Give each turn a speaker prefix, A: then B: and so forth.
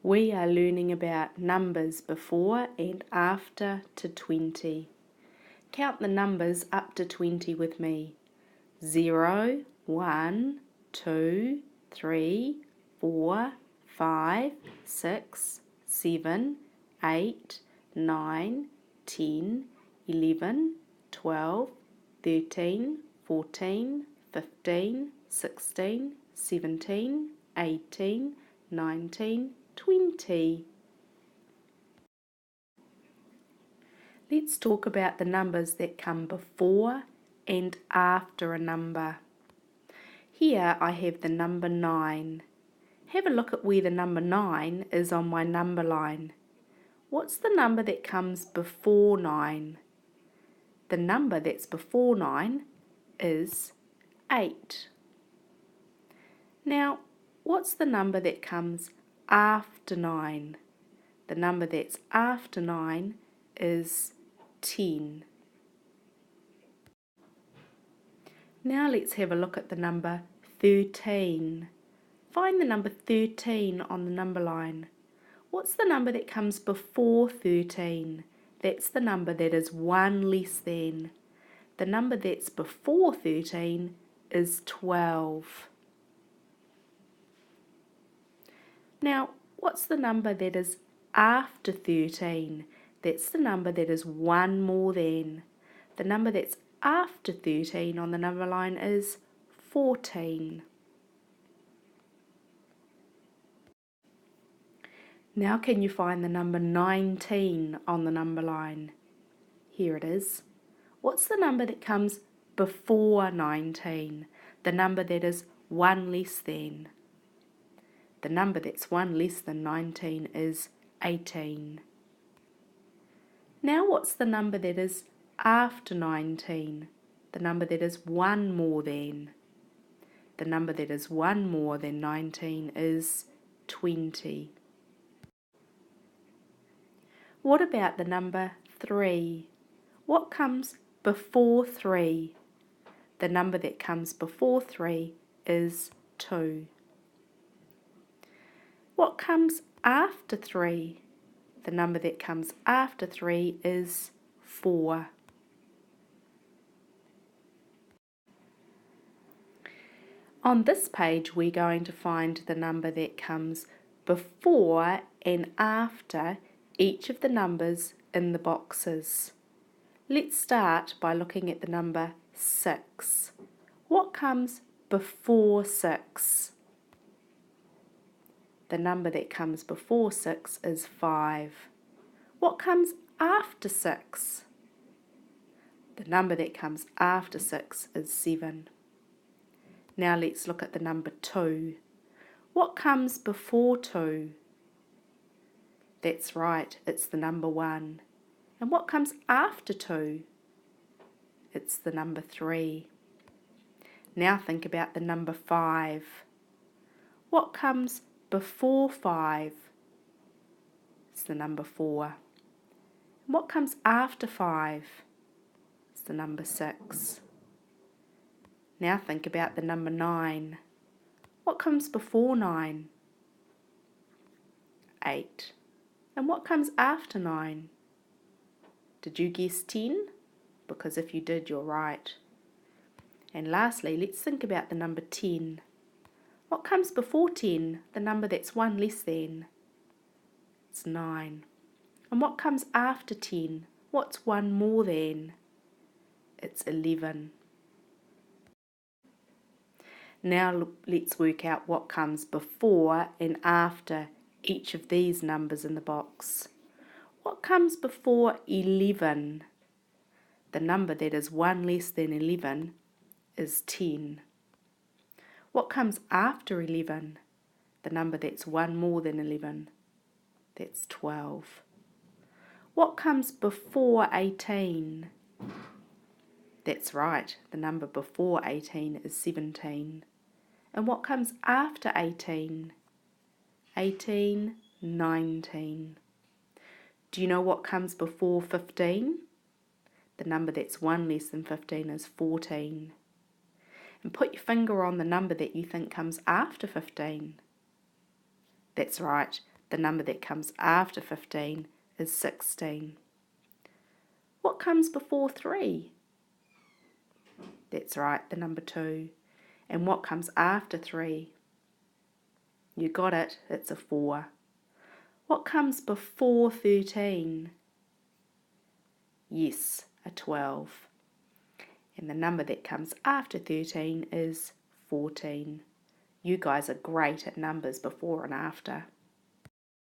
A: We are learning about numbers before and after to 20. Count the numbers up to 20 with me. 0, 1, 2, 3, 4, 5, 6, 7, 8, 9, 10, 11, 12, 13, 14, 15, 16, 17, 18, 19, 20. Let's talk about the numbers that come before and after a number. Here I have the number 9. Have a look at where the number 9 is on my number line. What's the number that comes before 9? The number that's before 9 is 8. Now, what's the number that comes after 9? The number that's after 9 is 10. Now let's have a look at the number 13. Find the number 13 on the number line. What's the number that comes before 13? That's the number that is 1 less than. The number that's before 13 is 12. Now, what's the number that is after 13? That's the number that is 1 more than. The number that's after 13 on the number line is 14. Now can you find the number 19 on the number line? Here it is. What's the number that comes before 19? The number that is 1 less than. The number that's 1 less than 19 is 18. Now what's the number that is after 19? The number that is 1 more than. The number that is 1 more than 19 is 20. What about the number 3? What comes before 3? The number that comes before 3 is 2. What comes after 3? The number that comes after 3 is 4. On this page we're going to find the number that comes before and after each of the numbers in the boxes. Let's start by looking at the number 6. What comes before 6? The number that comes before 6 is 5. What comes after 6? The number that comes after 6 is 7. Now let's look at the number 2. What comes before 2? That's right, it's the number 1. And what comes after 2? It's the number 3. Now think about the number 5. What comes before 5? It's the number 4. And what comes after 5? It's the number 6. Now think about the number 9. What comes before 9? 8. And what comes after 9? Did you guess 10? Because if you did, you're right. And lastly, let's think about the number 10. What comes before 10? The number that's 1 less than. It's 9. And what comes after 10? What's 1 more than? It's 11. Now let's work out what comes before and after each of these numbers in the box. What comes before 11? The number that is 1 less than 11 is 10. What comes after 11? The number that's 1 more than 11, that's 12. What comes before 18? That's right, the number before 18 is 17. And what comes after 18? 18, 19. Do you know what comes before 15? The number that's 1 less than 15 is 14. And put your finger on the number that you think comes after 15. That's right, The number that comes after 15 is 16. What comes before 3? That's right, the number 2. And what comes after 3? You got it, it's a 4. What comes before 13? Yes, a 12. And the number that comes after 13 is 14. You guys are great at numbers before and after.